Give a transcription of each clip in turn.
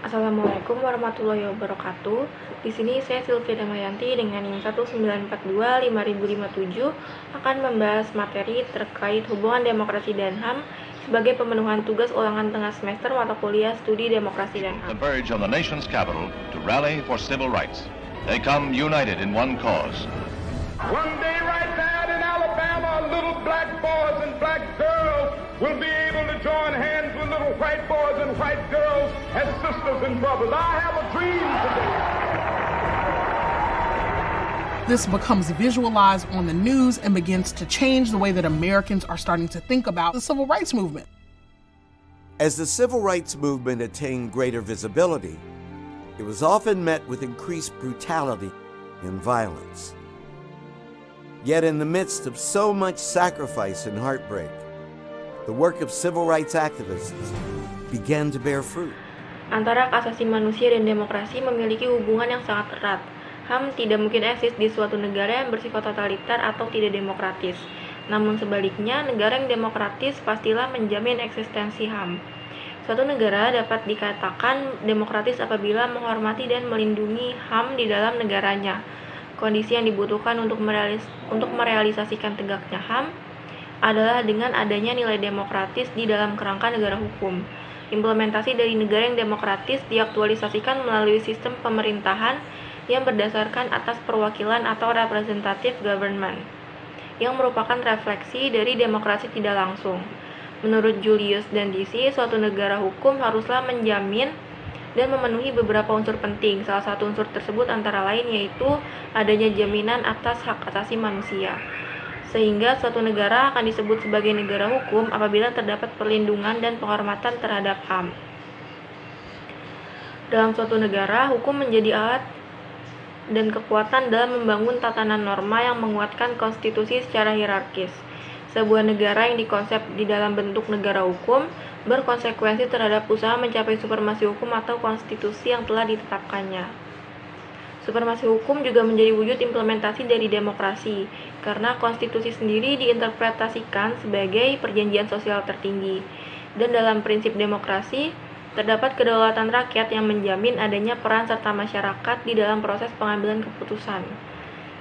Assalamualaikum warahmatullahi wabarakatuh. Di sini saya Sylvia Damayanti dengan NIM 1942557 akan membahas materi terkait hubungan demokrasi dan HAM sebagai pemenuhan tugas ulangan tengah semester mata kuliah studi demokrasi dan HAM. Converge on the nation's capital to rally for civil rights. They come united in one cause. One day right now in Alabama, little black boys and black girls will be able to join hands with little white boys and white girls as sisters and brothers. I have a dream today. This becomes visualized on the news and begins to change the way that Americans are starting to think about the civil rights movement. As the civil rights movement attained greater visibility, it was often met with increased brutality and violence. Yet in the midst of so much sacrifice and heartbreak, the work of civil rights activists began to bear fruit. Antara hak asasi manusia dan demokrasi memiliki hubungan yang sangat erat. HAM tidak mungkin eksis di suatu negara yang bersifat totaliter atau tidak demokratis. Namun sebaliknya, negara yang demokratis pastilah menjamin eksistensi HAM. Suatu negara dapat dikatakan demokratis apabila menghormati dan melindungi HAM di dalam negaranya. Kondisi yang dibutuhkan untuk merealisasikan tegaknya HAM adalah dengan adanya nilai demokratis di dalam kerangka negara hukum. Implementasi dari negara yang demokratis diaktualisasikan melalui sistem pemerintahan yang berdasarkan atas perwakilan atau representative government, yang merupakan refleksi dari demokrasi tidak langsung. Menurut Julius dan DC, suatu negara hukum haruslah menjamin dan memenuhi beberapa unsur penting. Salah satu unsur tersebut antara lain yaitu adanya jaminan atas hak asasi manusia. Sehingga suatu negara akan disebut sebagai negara hukum apabila terdapat perlindungan dan penghormatan terhadap HAM. Dalam suatu negara, hukum menjadi alat dan kekuatan dalam membangun tatanan norma yang menguatkan konstitusi secara hierarkis. Sebuah negara yang dikonsep di dalam bentuk negara hukum berkonsekuensi terhadap usaha mencapai supremasi hukum atau konstitusi yang telah ditetapkannya. Supremasi hukum juga menjadi wujud implementasi dari demokrasi, karena konstitusi sendiri diinterpretasikan sebagai perjanjian sosial tertinggi. Dan dalam prinsip demokrasi, terdapat kedaulatan rakyat yang menjamin adanya peran serta masyarakat di dalam proses pengambilan keputusan.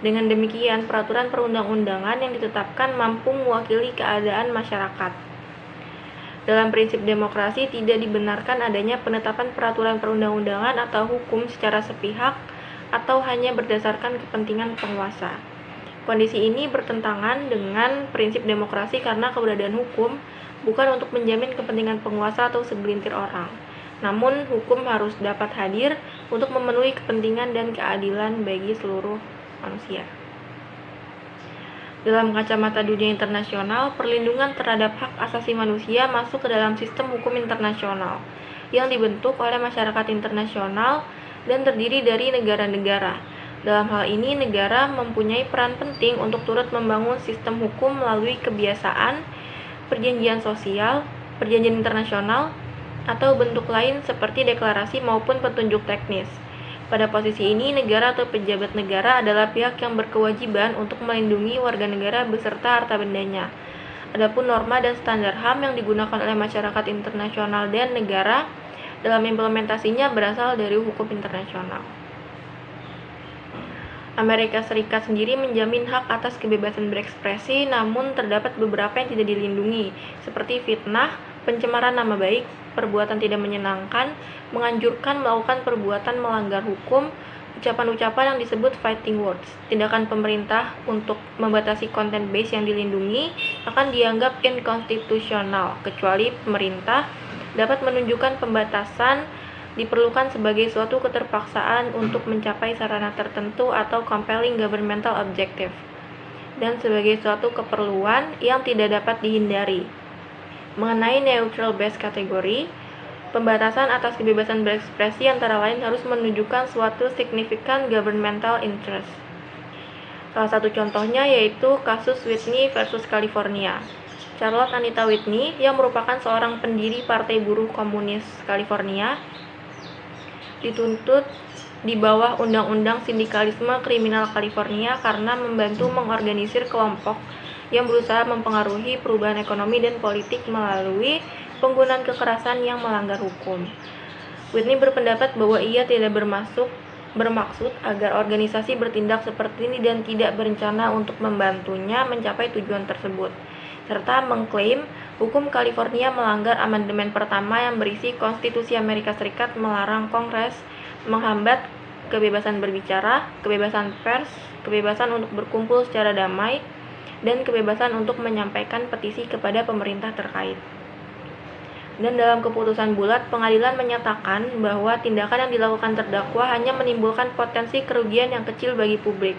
Dengan demikian, peraturan perundang-undangan yang ditetapkan mampu mewakili keadaan masyarakat. Dalam prinsip demokrasi, tidak dibenarkan adanya penetapan peraturan perundang-undangan atau hukum secara sepihak atau hanya berdasarkan kepentingan penguasa. Kondisi ini bertentangan dengan prinsip demokrasi karena keberadaan hukum bukan untuk menjamin kepentingan penguasa atau segelintir orang. Namun, hukum harus dapat hadir untuk memenuhi kepentingan dan keadilan bagi seluruh manusia. Dalam kacamata dunia internasional, perlindungan terhadap hak asasi manusia masuk ke dalam sistem hukum internasional yang dibentuk oleh masyarakat internasional dan terdiri dari negara-negara. Dalam hal ini, negara mempunyai peran penting untuk turut membangun sistem hukum melalui kebiasaan, perjanjian sosial, perjanjian internasional, atau bentuk lain seperti deklarasi maupun petunjuk teknis. Pada posisi ini, negara atau pejabat negara adalah pihak yang berkewajiban untuk melindungi warga negara beserta harta bendanya. Adapun norma dan standar HAM yang digunakan oleh masyarakat internasional dan negara dalam implementasinya berasal dari hukum internasional. Amerika Serikat sendiri menjamin hak atas kebebasan berekspresi, namun terdapat beberapa yang tidak dilindungi, seperti fitnah, pencemaran nama baik, perbuatan tidak menyenangkan, menganjurkan melakukan perbuatan melanggar hukum, ucapan-ucapan yang disebut fighting words. Tindakan pemerintah untuk membatasi konten base yang dilindungi akan dianggap inkonstitusional, kecuali pemerintah dapat menunjukkan pembatasan diperlukan sebagai suatu keterpaksaan untuk mencapai sarana tertentu atau compelling governmental objective, dan sebagai suatu keperluan yang tidak dapat dihindari. Mengenai neutral base kategori, pembatasan atas kebebasan berekspresi antara lain harus menunjukkan suatu significant governmental interest. Salah satu contohnya yaitu kasus Whitney versus California. Charlotte Anita Whitney, yang merupakan seorang pendiri Partai Buruh Komunis California, dituntut di bawah Undang-Undang Sindikalisme Kriminal California karena membantu mengorganisir kelompok yang berusaha mempengaruhi perubahan ekonomi dan politik melalui penggunaan kekerasan yang melanggar hukum. Whitney berpendapat bahwa ia tidak bermaksud agar organisasi bertindak seperti ini dan tidak berencana untuk membantunya mencapai tujuan tersebut, serta mengklaim hukum California melanggar amandemen pertama yang berisi Konstitusi Amerika Serikat melarang Kongres menghambat kebebasan berbicara, kebebasan pers, kebebasan untuk berkumpul secara damai, dan kebebasan untuk menyampaikan petisi kepada pemerintah terkait. Dan dalam keputusan bulat, pengadilan menyatakan bahwa tindakan yang dilakukan terdakwa hanya menimbulkan potensi kerugian yang kecil bagi publik,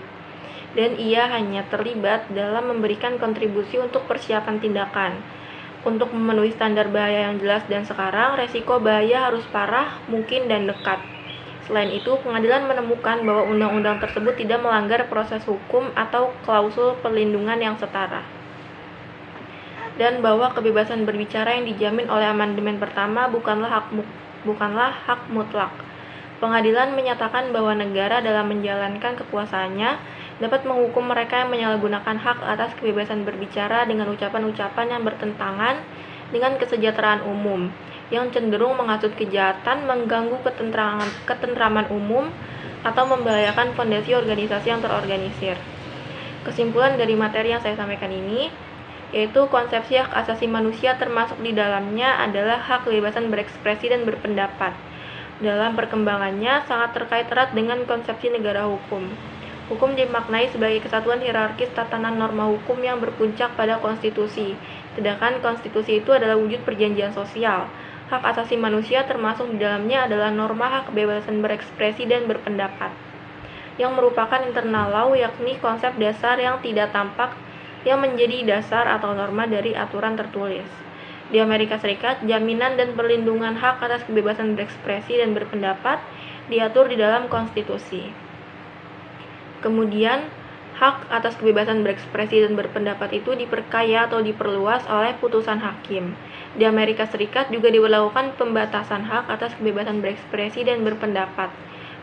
dan ia hanya terlibat dalam memberikan kontribusi untuk persiapan tindakan. Untuk memenuhi standar bahaya yang jelas dan sekarang, resiko bahaya harus parah, mungkin, dan dekat. Selain itu, pengadilan menemukan bahwa undang-undang tersebut tidak melanggar proses hukum atau klausul perlindungan yang setara, dan bahwa kebebasan berbicara yang dijamin oleh amandemen pertama bukanlah hak mutlak. Pengadilan menyatakan bahwa negara dalam menjalankan kekuasaannya dapat menghukum mereka yang menyalahgunakan hak atas kebebasan berbicara dengan ucapan-ucapan yang bertentangan dengan kesejahteraan umum, yang cenderung menghasut kejahatan, mengganggu ketentraman umum, atau membahayakan fondasi organisasi yang terorganisir. Kesimpulan dari materi yang saya sampaikan ini, yaitu konsepsi hak asasi manusia termasuk di dalamnya adalah hak kebebasan berekspresi dan berpendapat. Dalam perkembangannya sangat terkait erat dengan konsepsi negara hukum. Hukum dimaknai sebagai kesatuan hierarkis tatanan norma hukum yang berpuncak pada konstitusi, sedangkan konstitusi itu adalah wujud perjanjian sosial. Hak asasi manusia termasuk di dalamnya adalah norma hak kebebasan berekspresi dan berpendapat, yang merupakan internal law, yakni konsep dasar yang tidak tampak yang menjadi dasar atau norma dari aturan tertulis. Di Amerika Serikat, jaminan dan perlindungan hak atas kebebasan berekspresi dan berpendapat diatur di dalam konstitusi. Kemudian, hak atas kebebasan berekspresi dan berpendapat itu diperkaya atau diperluas oleh putusan hakim. Di Amerika Serikat juga diberlakukan pembatasan hak atas kebebasan berekspresi dan berpendapat.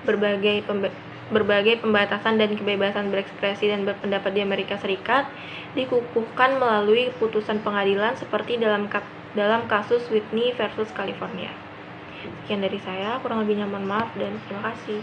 Berbagai pembatasan dan kebebasan berekspresi dan berpendapat di Amerika Serikat dikukuhkan melalui putusan pengadilan seperti dalam kasus Whitney versus California. Sekian dari saya, kurang lebihnya mohon maaf dan terima kasih.